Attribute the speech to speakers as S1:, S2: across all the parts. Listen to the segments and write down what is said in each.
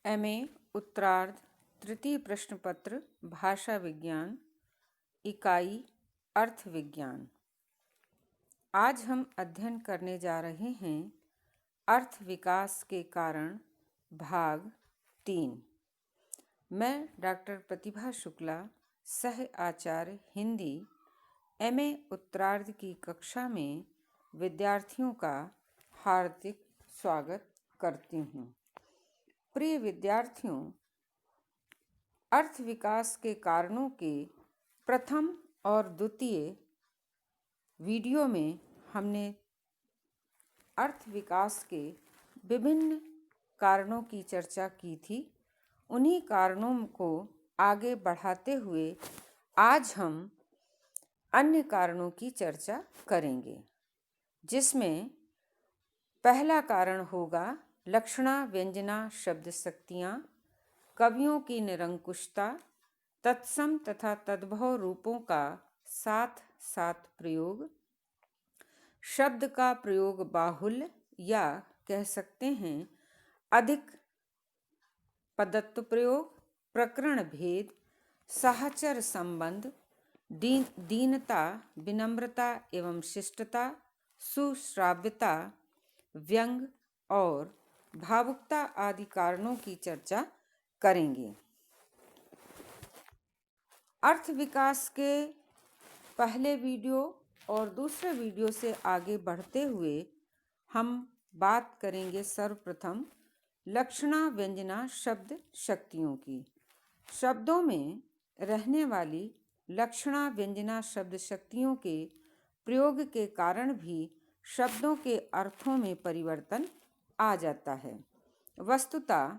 S1: MA उत्तरार्ध तृतीय प्रश्न पत्र भाषा विज्ञान इकाई अर्थ विज्ञान। आज हम अध्ययन करने जा रहे हैं अर्थ विकास के कारण भाग 3। मैं डॉक्टर प्रतिभा शुक्ला, सह आचार्य हिंदी, एमए उत्तरार्ध की कक्षा में विद्यार्थियों का हार्दिक स्वागत करती हूँ। प्रिय विद्यार्थियों, अर्थ विकास के कारणों के प्रथम और द्वितीय वीडियो में हमने अर्थ विकास के विभिन्न कारणों की चर्चा की थी। उन्हीं कारणों को आगे बढ़ाते हुए आज हम अन्य कारणों की चर्चा करेंगे, जिसमें पहला कारण होगा लक्षणा व्यंजना शब्द शक्तियाँ, कवियों की निरंकुशता, तत्सम तथा तद्भव रूपों का साथ साथ प्रयोग, शब्द का प्रयोग बाहुल्य या कह सकते हैं अधिक पदत्व प्रयोग, प्रकरण भेद, सहचर संबंध, दीनता, विनम्रता एवं शिष्टता, सुश्राव्यता, व्यंग और भावुकता आदि कारणों की चर्चा करेंगे। अर्थ विकास के पहले वीडियो और दूसरे वीडियो से आगे बढ़ते हुए हम बात करेंगे सर्वप्रथम लक्षणा व्यंजना शब्द शक्तियों की। शब्दों में रहने वाली लक्षणा व्यंजना शब्द शक्तियों के प्रयोग के कारण भी शब्दों के अर्थों में परिवर्तन आ जाता है। वस्तुतः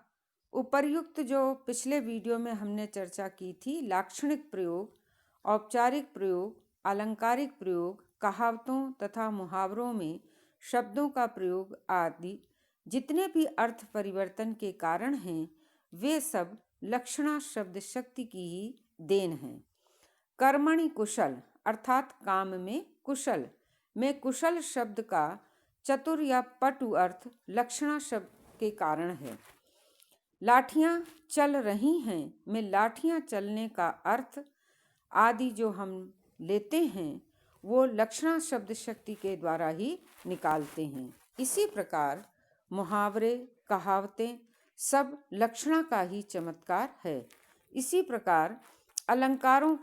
S1: उपर्युक्त जो पिछले वीडियो में हमने चर्चा की थी, लाक्षणिक प्रयोग, औपचारिक प्रयोग, अलंकारिक प्रयोग, कहावतों तथा मुहावरों में शब्दों का प्रयोग आदि जितने भी अर्थ परिवर्तन के कारण हैं, वे सब लक्षणा शब्द शक्ति की ही देन है। कर्मणि कुशल अर्थात काम में कुशल में कुशल शब्द का चतुर या पटु अर्थ लक्षणा शब्द के कारण है। लाठियाँ चल रही हैं में लाठियाँ चलने का अर्थ आदि जो हम लेते हैं वो लक्षणा शब्द शक्ति के द्वारा ही निकालते हैं। इसी प्रकार मुहावरे, कहावतें सब लक्षणा का ही चमत्कार है। इसी प्रकार अलंकारों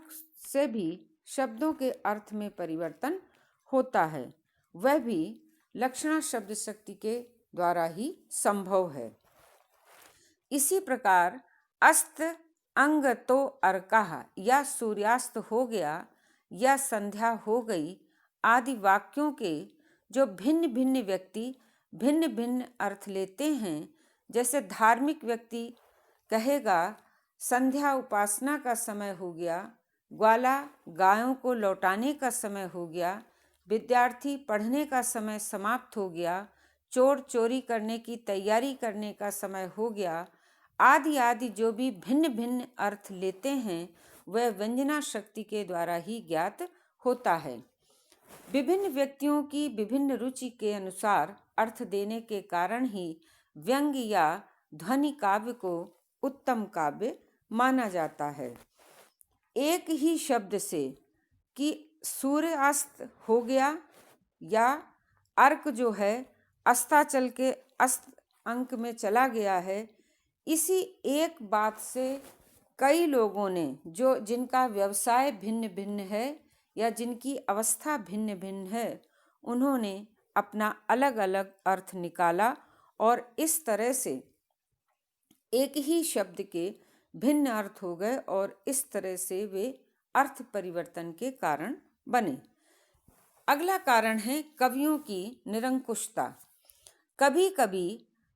S1: से भी शब्दों के अर्थ में परिवर्तन होता है, वह भी लक्षणा शब्द शक्ति के द्वारा ही संभव है। इसी प्रकार अस्त अंग तो अर्कः या सूर्यास्त हो गया या संध्या हो गई आदि वाक्यों के जो भिन्न भिन्न व्यक्ति भिन्न भिन्न अर्थ लेते हैं, जैसे धार्मिक व्यक्ति कहेगा संध्या उपासना का समय हो गया, ग्वाला गायों को लौटाने का समय हो गया, विद्यार्थी पढ़ने का समय समाप्त हो गया, चोर चोरी करने की तैयारी करने का समय हो गया आदि आदि जो भी भिन्न भिन्न अर्थ लेते हैं वह व्यंजना शक्ति के द्वारा ही ज्ञात होता है। विभिन्न व्यक्तियों की विभिन्न रुचि के अनुसार अर्थ देने के कारण ही व्यंग या ध्वनि काव्य को उत्तम काव्य माना जाता है। एक ही शब्द से कि सूर्यास्त हो गया या अर्क जो है अस्ताचल के अस्त अंक में चला गया है, इसी एक बात से कई लोगों ने जो जिनका व्यवसाय भिन्न भिन्न है या जिनकी अवस्था भिन्न भिन्न है, उन्होंने अपना अलग अलग अर्थ निकाला और इस तरह से एक ही शब्द के भिन्न अर्थ हो गए और इस तरह से वे अर्थ परिवर्तन के कारण बने। अगला कारण है कवियों की निरंकुशता। कभी कभी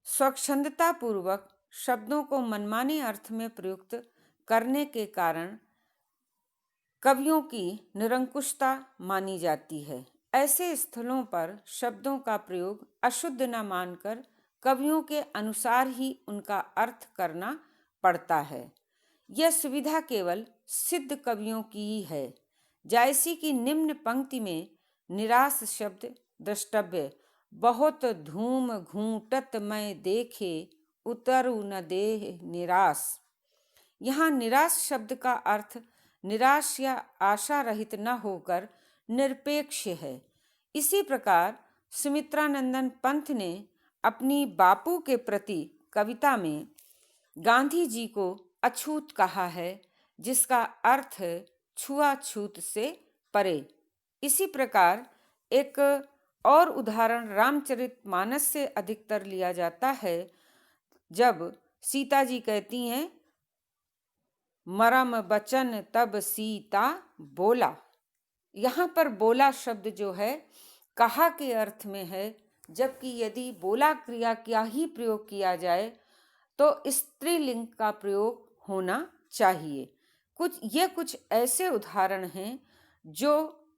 S1: स्वच्छंदता पूर्वक शब्दों को मनमाने अर्थ में प्रयुक्त करने के कारण कवियों की निरंकुशता मानी जाती है। ऐसे स्थलों पर शब्दों का प्रयोग अशुद्ध न मानकर कवियों के अनुसार ही उनका अर्थ करना पड़ता है। यह सुविधा केवल सिद्ध कवियों की ही है। जायसी की निम्न पंक्ति में निराश शब्द द्रष्टव्य बहुत धूम घूंटत मैं देखे उतरु न देह निराश। यहाँ निराश शब्द का अर्थ निराश या आशा रहित न होकर निरपेक्ष है। इसी प्रकार सुमित्रानंदन पंत ने अपनी बापू के प्रति कविता में गांधी जी को अछूत कहा है, जिसका अर्थ है छुआछूत से परे। इसी प्रकार एक और उदाहरण रामचरितमानस से अधिकतर लिया जाता है, जब सीता जी कहती हैं मरम बचन तब सीता बोला। यहाँ पर बोला शब्द जो है कहा के अर्थ में है, जबकि यदि बोला क्रिया का ही प्रयोग किया जाए तो स्त्रीलिंग का प्रयोग होना चाहिए। कुछ ऐसे उदाहरण हैं जो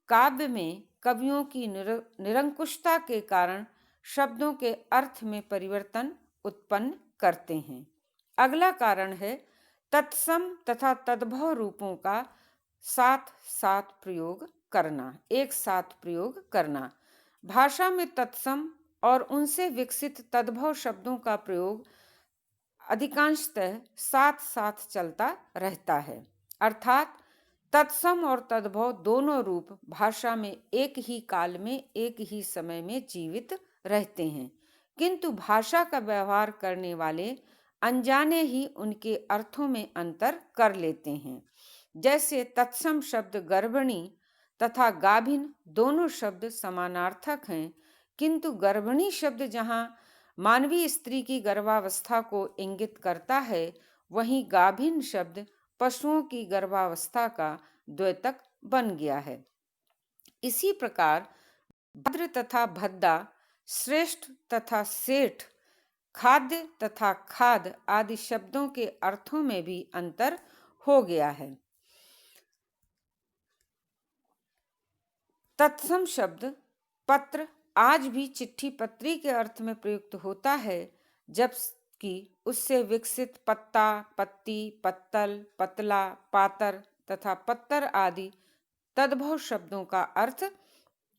S1: काव्य में कवियों की निरंकुशता के कारण शब्दों के अर्थ में परिवर्तन उत्पन्न करते हैं। अगला कारण है तत्सम तथा तद्भव रूपों का साथ साथ प्रयोग करना, एक साथ प्रयोग करना। भाषा में तत्सम और उनसे विकसित तद्भव शब्दों का प्रयोग अधिकांशतः साथ साथ चलता रहता है, अर्थात तत्सम और तद्भव दोनों रूप भाषा में एक ही काल में एक ही समय में जीवित रहते हैं, किंतु भाषा का व्यवहार करने वाले अनजाने ही उनके अर्थों में अंतर कर लेते हैं। जैसे तत्सम शब्द गर्भिणी तथा गाभिन दोनों शब्द समानार्थक हैं, किंतु गर्भिणी शब्द जहाँ मानवीय स्त्री की गर्भावस्था को इंगित करता है, वहीं गाभिन शब्द पशुओं की गर्भावस्था का द्योतक बन गया है। इसी प्रकार भद्र तथा भद्दा, श्रेष्ठ तथा सेठ, खाद्य तथा खाद आदि शब्दों के अर्थों में भी अंतर हो गया है। तत्सम शब्द पत्र आज भी चिट्ठी पत्री के अर्थ में प्रयुक्त होता है, जबकि उससे विकसित पत्ता, पत्ती, पत्तल, पतला, पातर तथा पत्तर आदि तद्भव शब्दों का अर्थ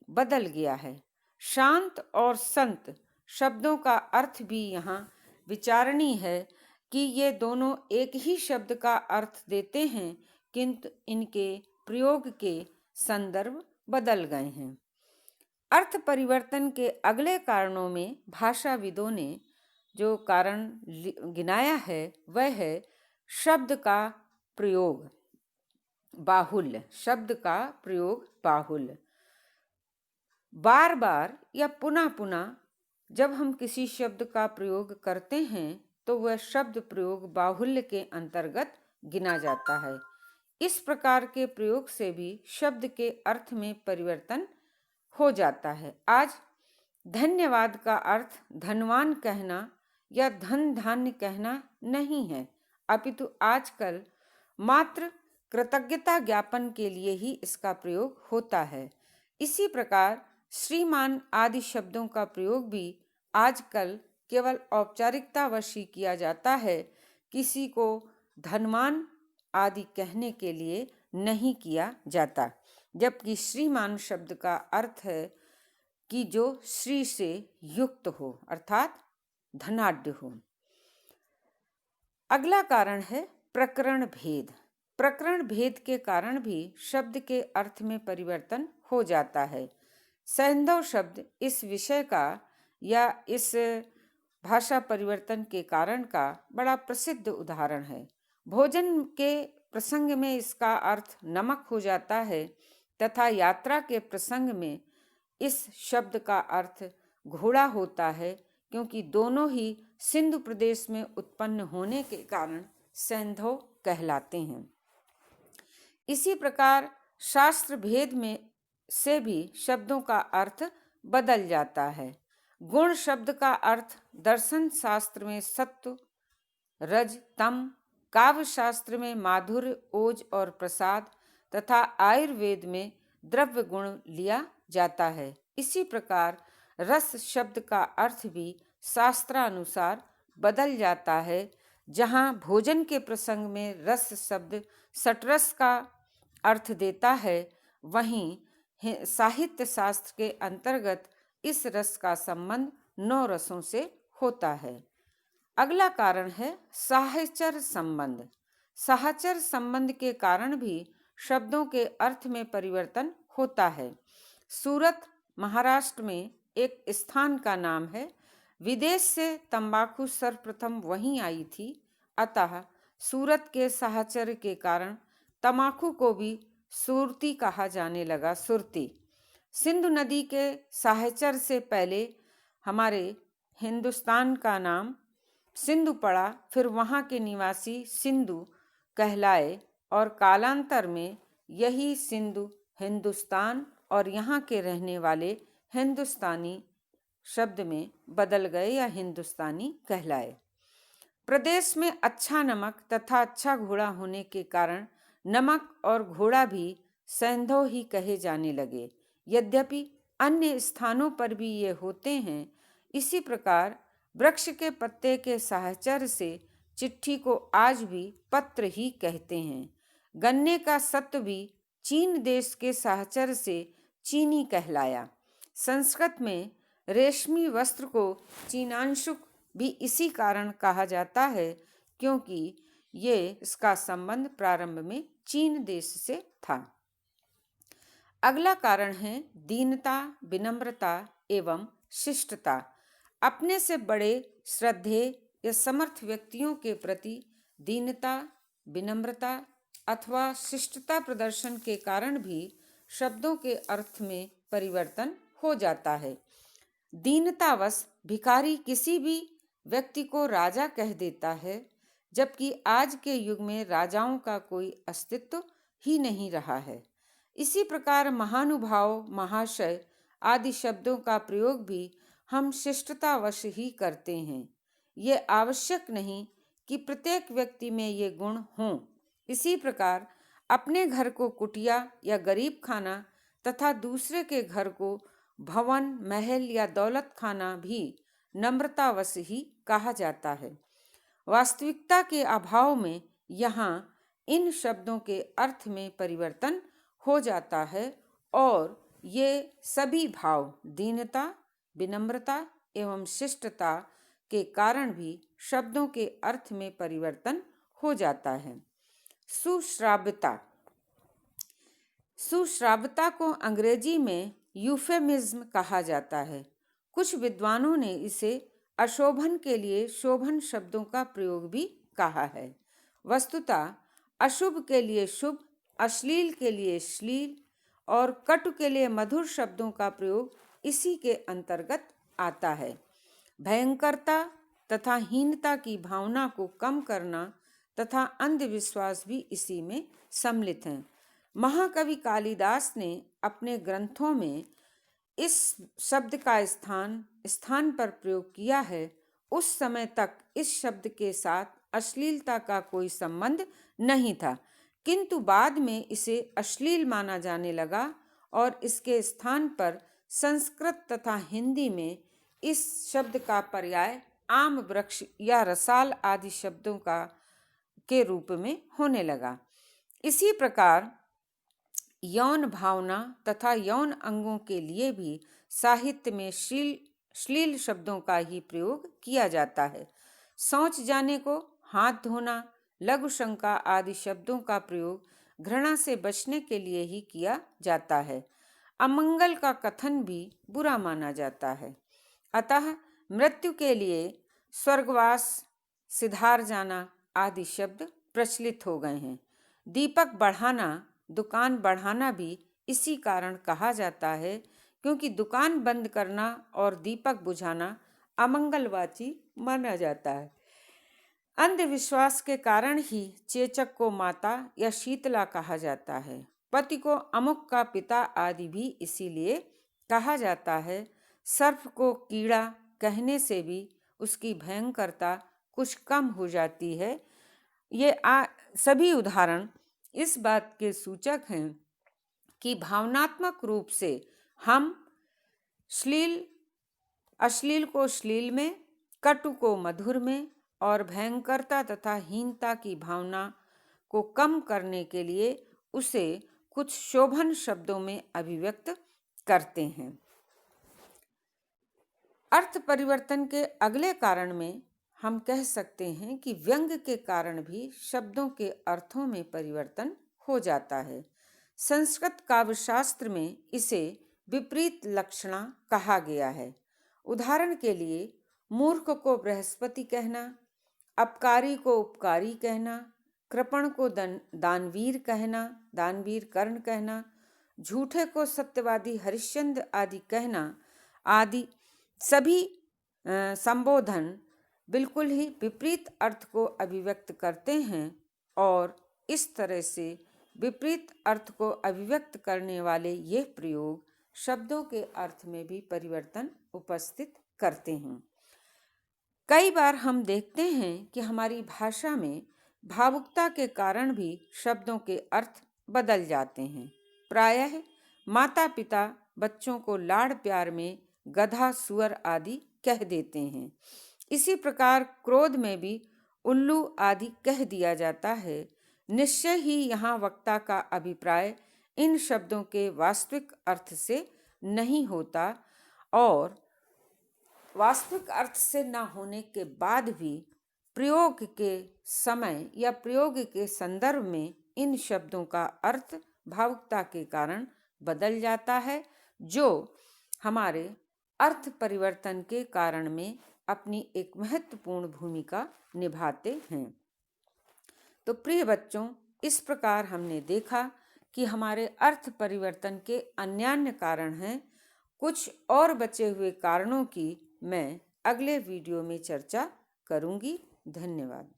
S1: बदल गया है। शांत और संत शब्दों का अर्थ भी यहाँ विचारणीय है कि ये दोनों एक ही शब्द का अर्थ देते हैं, किंतु इनके प्रयोग के संदर्भ बदल गए हैं। अर्थ परिवर्तन के अगले कारणों में भाषाविदों ने जो कारण गिनाया है वह है शब्द का प्रयोग बाहुल्य। शब्द का प्रयोग बाहुल्य। बार बार या पुनः पुनः जब हम किसी शब्द का प्रयोग करते हैं तो वह शब्द प्रयोग बाहुल्य के अंतर्गत गिना जाता है। इस प्रकार के प्रयोग से भी शब्द के अर्थ में परिवर्तन हो जाता है। आज धन्यवाद का अर्थ धनवान कहना या धन धान्य कहना नहीं है, अपितु आजकल मात्र कृतज्ञता ज्ञापन के लिए ही इसका प्रयोग होता है। इसी प्रकार श्रीमान आदि शब्दों का प्रयोग भी आजकल केवल औपचारिकतावश ही किया जाता है, किसी को धनवान आदि कहने के लिए नहीं किया जाता। जबकि श्रीमान शब्द का अर्थ है कि जो श्री से युक्त हो, अर्थात धनाढ्य हो। अगला कारण है प्रकरण भेद। प्रकरण भेद के कारण भी शब्द के अर्थ में परिवर्तन हो जाता है। सैंधव शब्द इस विषय का या इस भाषा परिवर्तन के कारण का बड़ा प्रसिद्ध उदाहरण है। भोजन के प्रसंग में इसका अर्थ नमक हो जाता है तथा यात्रा के प्रसंग में इस शब्द का अर्थ घोड़ा होता है, क्योंकि दोनों ही सिंधु प्रदेश में उत्पन्न होने के कारण सैंधव कहलाते हैं। इसी प्रकार शास्त्र भेद में से भी शब्दों का अर्थ बदल जाता है। गुण शब्द का अर्थ दर्शन शास्त्र में सत्व, रज, तम, काव्य शास्त्र में माधुर्य, ओज और प्रसाद तथा आयुर्वेद में द्रव्य गुण लिया जाता है। इसी प्रकार रस शब्द का अर्थ भी शास्त्रानुसार बदल जाता है। जहाँ भोजन के प्रसंग में रस शब्द सटरस का अर्थ देता है, वहीं साहित्य शास्त्र के अंतर्गत इस रस का संबंध 9 रसों से होता है। अगला कारण है साहचर्य संबंध। साहचर्य संबंध के कारण भी शब्दों के अर्थ में परिवर्तन होता है। सूरत महाराष्ट्र में एक स्थान का नाम है। विदेश से तंबाकू सर्वप्रथम वहीं आई थी, अतः सूरत के साहचर्य के कारण तंबाकू को भी सुरती कहा जाने लगा। सुरती। सिंधु नदी के साहचर्य से पहले हमारे हिंदुस्तान का नाम सिंधु पड़ा, फिर वहाँ के निवासी सिंधु कहलाए और कालांतर में यही सिंधु हिंदुस्तान और यहाँ के रहने वाले हिंदुस्तानी शब्द में बदल गए या हिंदुस्तानी कहलाए। प्रदेश में अच्छा नमक तथा अच्छा घोड़ा होने के कारण नमक और घोड़ा भी सैंधव ही कहे जाने लगे। यद्यपि अन्य स्थानों पर भी ये होते हैं। इसी प्रकार वृक्ष के पत्ते के साहचर्य से चिट्ठी को आज भी पत्र ही कहते हैं। गन्ने का सत्व भी चीन देश के साहचर्य से चीनी कहलाया। संस्कृत में रेशमी वस्त्र को चीनांशुक भी इसी कारण कहा जाता है, क्योंकि ये इसका संबंध प्रारंभ में चीन देश से था। अगला कारण है दीनता, विनम्रता एवं शिष्टता। अपने से बड़े, श्रद्धेय या समर्थ व्यक्तियों के प्रति दीनता, विनम्रता अथवा शिष्टता प्रदर्शन के कारण भी शब्दों के अर्थ में परिवर्तन हो जाता है। दीनतावश भिखारी किसी भी व्यक्ति को राजा कह देता है, जबकि आज के युग में राजाओं का कोई अस्तित्व ही नहीं रहा है। इसी प्रकार महानुभाव, महाशय आदि शब्दों का प्रयोग भी हम शिष्टतावश ही करते हैं। ये आवश्यक नहीं कि प्रत्येक व्यक्ति में ये गुण हों। इसी प्रकार अपने घर को कुटिया या गरीब खाना तथा दूसरे के घर को भवन, महल या दौलत खाना भी नम्रतावश ही कहा जाता है। वास्तविकता के अभाव में यहाँ इन शब्दों के अर्थ में परिवर्तन हो जाता है और ये सभी भाव दीनता, विनम्रता एवं शिष्टता के कारण भी शब्दों के अर्थ में परिवर्तन हो जाता है। सुश्राव्यता। सुश्राव्यता को अंग्रेजी में यूफेमिज्म कहा जाता है। कुछ विद्वानों ने इसे अशोभन के लिए शोभन शब्दों का प्रयोग भी कहा है। वस्तुतः अशुभ के लिए शुभ, अश्लील के लिए श्लील और कटु के लिए मधुर शब्दों का प्रयोग इसी के अंतर्गत आता है। भयंकरता तथा हीनता की भावना को कम करना तथा अंधविश्वास भी इसी में सम्मिलित हैं। महाकवि कालिदास ने अपने ग्रंथों में इस शब्द का स्थान पर प्रयोग किया है। उस समय तक इस शब्द के साथ अश्लीलता का कोई संबंध नहीं था, किंतु बाद में इसे अश्लील माना जाने लगा और इसके स्थान पर संस्कृत तथा हिंदी में इस शब्द का पर्याय आम वृक्ष या रसाल आदि शब्दों के रूप में होने लगा। इसी प्रकार यौन भावना तथा यौन अंगों के लिए भी साहित्य में श्लील शब्दों का ही प्रयोग किया जाता है। शौच जाने को हाथ धोना, लघु शंका आदि शब्दों का प्रयोग घृणा से बचने के लिए ही किया जाता है। अमंगल का कथन भी बुरा माना जाता है। अतः मृत्यु के लिए स्वर्गवास, सिधार जाना आदि शब्द प्रचलित हो गए हैं। दीपक बढ़ाना, दुकान बढ़ाना भी इसी कारण कहा जाता है, क्योंकि दुकान बंद करना और दीपक बुझाना अमंगलवाची माना जाता है। अंधविश्वास के कारण ही चेचक को माता या शीतला कहा जाता है। पति को अमुक का पिता आदि भी इसीलिए कहा जाता है। सर्प को कीड़ा कहने से भी उसकी भयंकरता कुछ कम हो जाती है। ये सभी उदाहरण इस बात के सूचक हैं कि भावनात्मक रूप से हम अश्लील को श्लील में, कटु को मधुर में और भयंकरता तथा हीनता की भावना को कम करने के लिए उसे कुछ शोभन शब्दों में अभिव्यक्त करते हैं। अर्थ परिवर्तन के अगले कारण में हम कह सकते हैं कि व्यंग के कारण भी शब्दों के अर्थों में परिवर्तन हो जाता है। संस्कृत काव्यशास्त्र में इसे विपरीत लक्षणा कहा गया है। उदाहरण के लिए मूर्ख को बृहस्पति कहना, अपकारी को उपकारी कहना, कृपण को दानवीर कहना, दानवीर कर्ण कहना, झूठे को सत्यवादी हरिश्चंद्र आदि कहना आदि सभी संबोधन बिल्कुल ही विपरीत अर्थ को अभिव्यक्त करते हैं और इस तरह से विपरीत अर्थ को अभिव्यक्त करने वाले ये प्रयोग शब्दों के अर्थ में भी परिवर्तन उपस्थित करते हैं। कई बार हम देखते हैं कि हमारी भाषा में भावुकता के कारण भी शब्दों के अर्थ बदल जाते हैं। प्रायः माता पिता बच्चों को लाड़ प्यार में गधा, सुअर आदि कह देते हैं। इसी प्रकार क्रोध में भी उल्लू आदि कह दिया जाता है। निश्चय ही यहाँ वक्ता का अभिप्राय इन शब्दों के वास्तविक अर्थ से नहीं होता और वास्तविक अर्थ से न होने के बाद भी प्रयोग के समय या प्रयोग के संदर्भ में इन शब्दों का अर्थ भावुकता के कारण बदल जाता है, जो हमारे अर्थ परिवर्तन के कारण में अपनी एक महत्वपूर्ण भूमिका निभाते हैं। तो प्रिय बच्चों, इस प्रकार हमने देखा कि हमारे अर्थ परिवर्तन के अन्यान्य कारण हैं। कुछ और बचे हुए कारणों की मैं अगले वीडियो में चर्चा करूंगी। धन्यवाद।